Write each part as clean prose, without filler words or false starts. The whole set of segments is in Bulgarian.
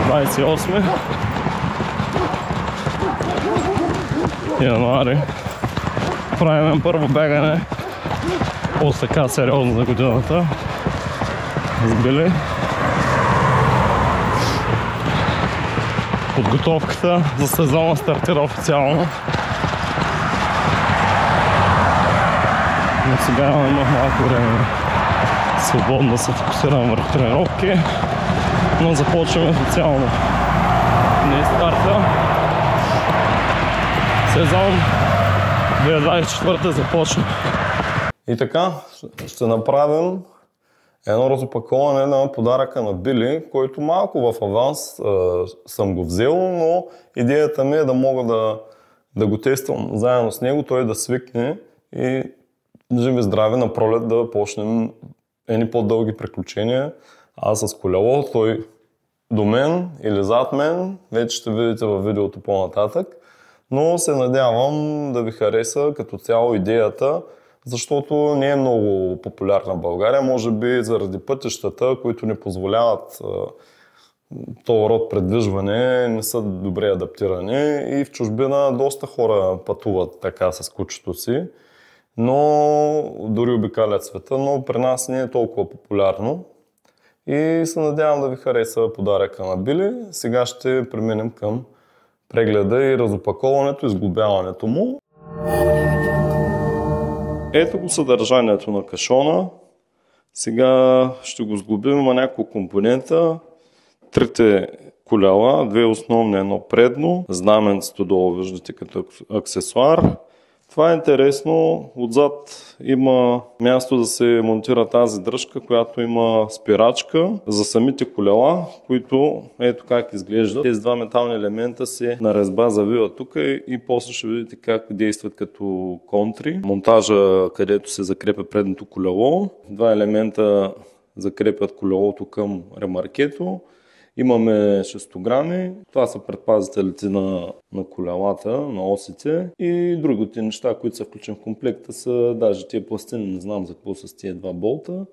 ...28 януари. Правим първо бягане от така сериозно за годината с Били. Подготовката за сезона стартира официално. Но сега имах малко време свободно да се фокусирам върху тренировки, но започваме официално. Не старта. Сезон 2024 започва. И така, ще направим едно разопаковане на подаръка на Били, който малко в аванс съм го взел, но идеята ми е да мога да го тествам заедно с него, той да свикне и живи здрави на пролет да почнем едни по-дълги приключения. Аз с колело, той до мен или зад мен, вече ще видите във видеото по-нататък, но се надявам да ви хареса като цяло идеята, защото не е много популярна в България, може би заради пътищата, които не позволяват този род предвижване, не са добре адаптирани и в чужбина доста хора пътуват така с кучето си, но дори обикалят света, но при нас не е толкова популярно и се надявам да ви хареса подаръка на Били. Сега ще преминем към прегледа и разопаковането и сглобяването му. Ето го съдържанието на кашона. Сега ще го сглобим, има няколко компонента. Трите колела, две основни, едно предно, знаменцето долу виждате като аксесуар. Това е интересно, отзад има място да се монтира тази дръжка, която има спирачка за самите колела, които ето как изглеждат. Тези два метални елемента се на резба завиват тук и после ще видите как действат като контри. Монтажа, където се закрепя предното колело. Два елемента закрепят колелото към ремаркето. Имаме шестограми, това са предпазителите на колелата, на осите и другите неща, които са включени в комплекта са даже тия пластини, не знам за какво са с тия два болта,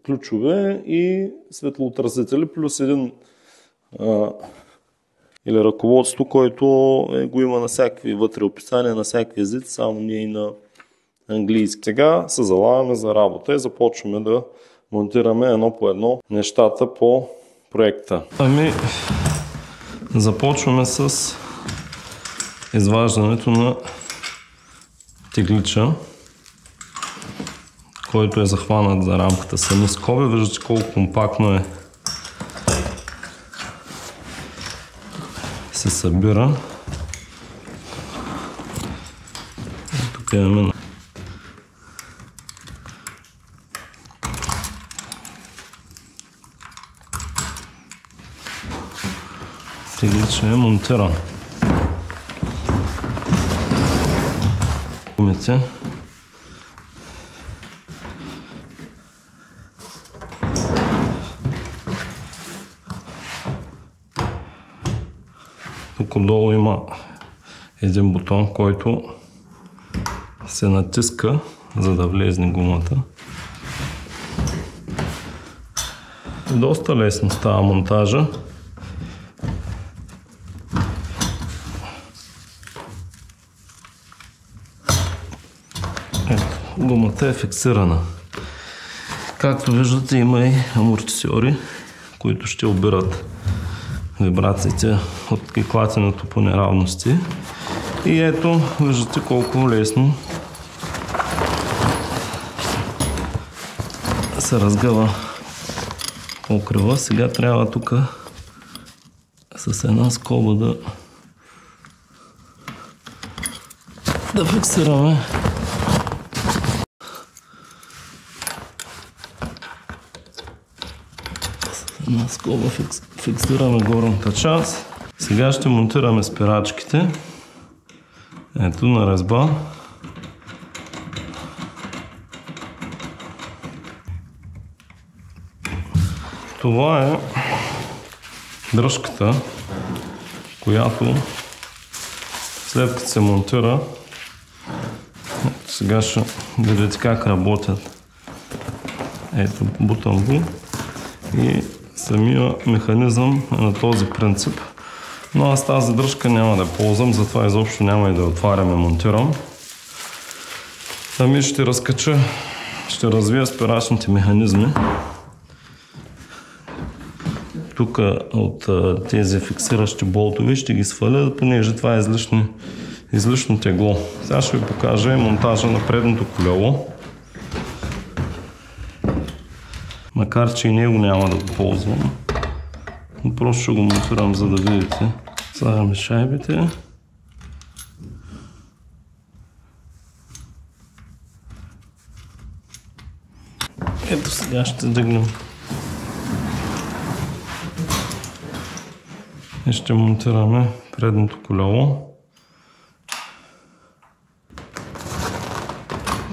ключове и светлоотразители, плюс един или ръководство, който го има на всякакви вътре описания, на всякакви езици, само ние и на английски. Сега се залавяме за работа и започваме да монтираме едно по едно нещата по проекта. Започваме с изваждането на теглича, който е захванат за рамката сами скоби. Виждате колко компактно се събира. Тук имаме теглича е монтиран. Гумите. Тук отдолу има един бутон, който се натиска, за да влезне гумата. Доста лесно става монтажа. Гумата е фиксирана. Както виждате, има и амортисьори, които ще обират вибрациите от клатеното по неравности. И ето, виждате колко лесно се разгъва покрива. Сега трябва тук с една скоба да фиксираме една скоба фиксираме горната част. Сега ще монтираме спирачките. Ето на резба. Това е дръжката, която след като се монтира, сега ще видите как работят Ето, бутам го и самия механизъм е на този принцип. Но аз тази дръжка няма да ползвам, затова изобщо няма и да отварям и монтирам. Ами ще разкача, ще развия спирачните механизми. Тук от тези фиксиращи болтове ще ги сваля, понеже това е излишно тегло. Сега ще ви покажа и монтажа на предното колело. Макар че и него няма да го ползвам. Но просто ще го монтирам, за да видите. Слагаме шайбите. Ето сега ще дигнем. И ще монтираме предното колело.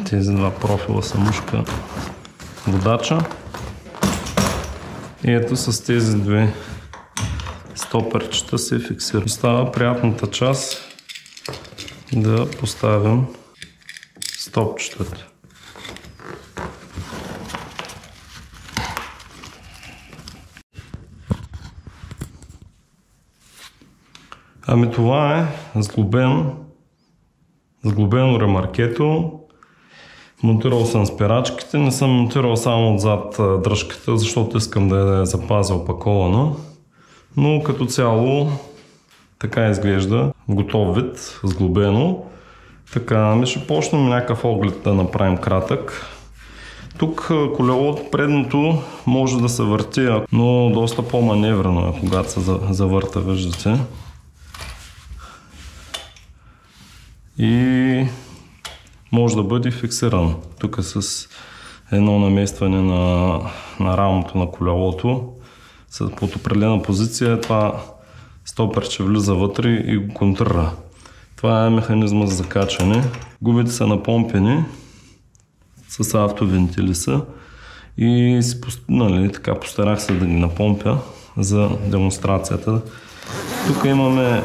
Тези два профила са мушка водача. И ето с тези две стоперчета се фиксира. Остава приятната част да поставим стопчетата. Ами това е сглобено ремаркето. Монтирал съм спирачките, не съм монтирал само отзад дръжката, защото искам да я запазя опакована. Но като цяло така изглежда, готов вид, сглобено. Така, ще почнем някакъв оглед да направим кратък. Тук колелото предното може да се върти, но доста по-маневрено е, когато се завърта, виждате. И може да бъде фиксиран. Тук с едно наместване на рамото на колелото. Под определена позиция това стоперче влиза вътре и го контрира. Това е механизма за закачане. Губите са напомпени с автовентили са и така постарах се да ги напомпя за демонстрацията. Тук имаме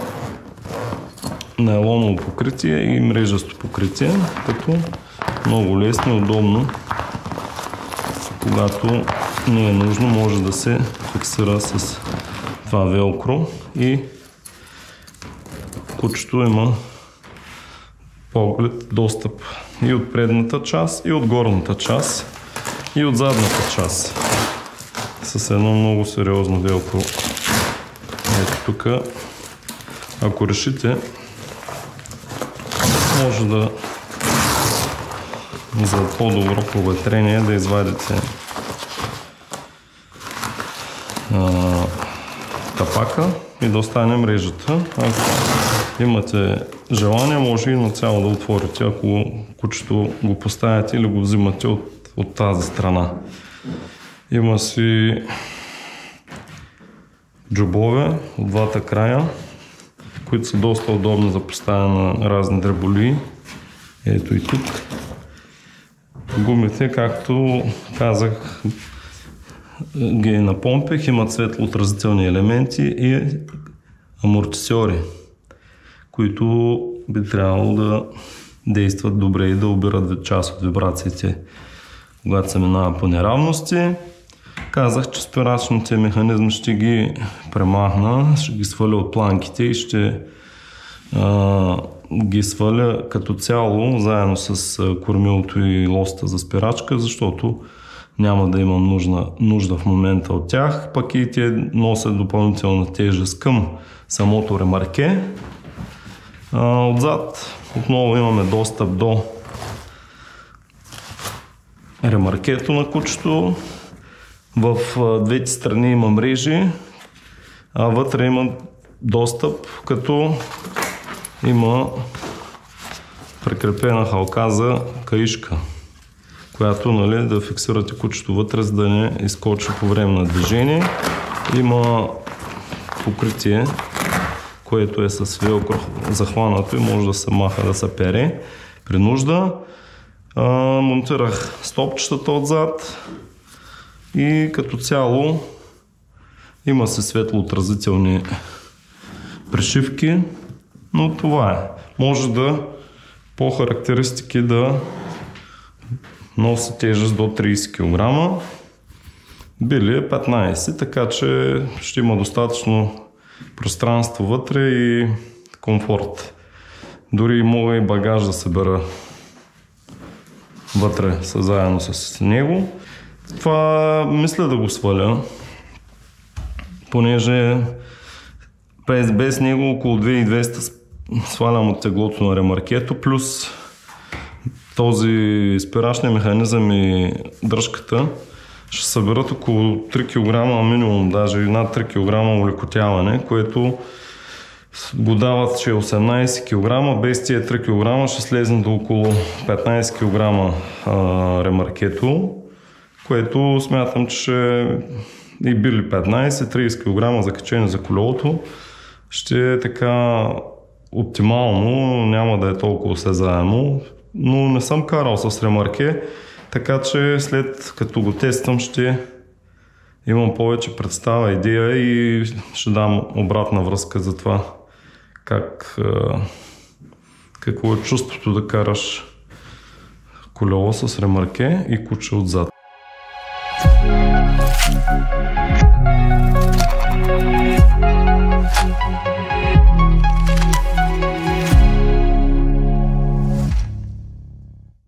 найлоново покритие и мрежасто покритие, като много лесно и удобно, когато не е нужно, може да се фиксира с това велкро и кучето има поглед, достъп и от предната част, и от горната част, и от задната част с едно много сериозно велкро. Ето тук, ако решите, може да за по-добро проветрение да извадите капака и да остане мрежата. Ако имате желание, може и нацяло да отворите, ако кучето го поставяте или го взимате от тази страна. Има си джобове от двата края, които са доста удобни за поставяне на разни дреболии. Ето и тук. Гумите, както казах, ги напомпих, имат светлоотразителни елементи и амортисьори, които би трябвало да действат добре и да обират част от вибрациите, когато се минава по неравности. Казах, че спирачните механизми ще ги премахна, ще ги сваля от планките и ще ги сваля като цяло, заедно с кормилото и лоста за спирачка, защото няма да имам нужда в момента от тях, пък и те носят допълнителна тежест към самото ремарке. Отзад отново имаме достъп до ремаркето на кучето. В двете страни има мрежи, а вътре има достъп, като има прикрепена халка за каишка, която да фиксирате кучето вътре, за да не изкочи по време на движение. Има покритие, което е с велкро захванато и може да се маха, да се пере при нужда. Монтирах стопчетата отзад и като цяло има се светлоотразителни пришивки, но това е. Може да по характеристики да носи тежест до 30 кг. Били е 15, така че ще има достатъчно пространство вътре и комфорт. Дори мога и багаж да събера вътре заедно с него. Това мисля да го сваля, понеже без него около 2200 свалям от теглото на ремаркето, плюс този спирачния механизъм и дръжката ще съберат около 3 кг минимум, даже и над 3 кг улекотяване, което го дават, че е 18 кг, без тия 3 кг ще слезем до около 15 кг ремаркето, което смятам, че ще и били 15-30 кг закачени за колелото. Ще е така оптимално, няма да е толкова осезаемо, но не съм карал с ремарке, така че след като го тествам ще имам повече представа, идея и ще дам обратна връзка за това какво е чувството да караш колело с ремарке и куче отзад.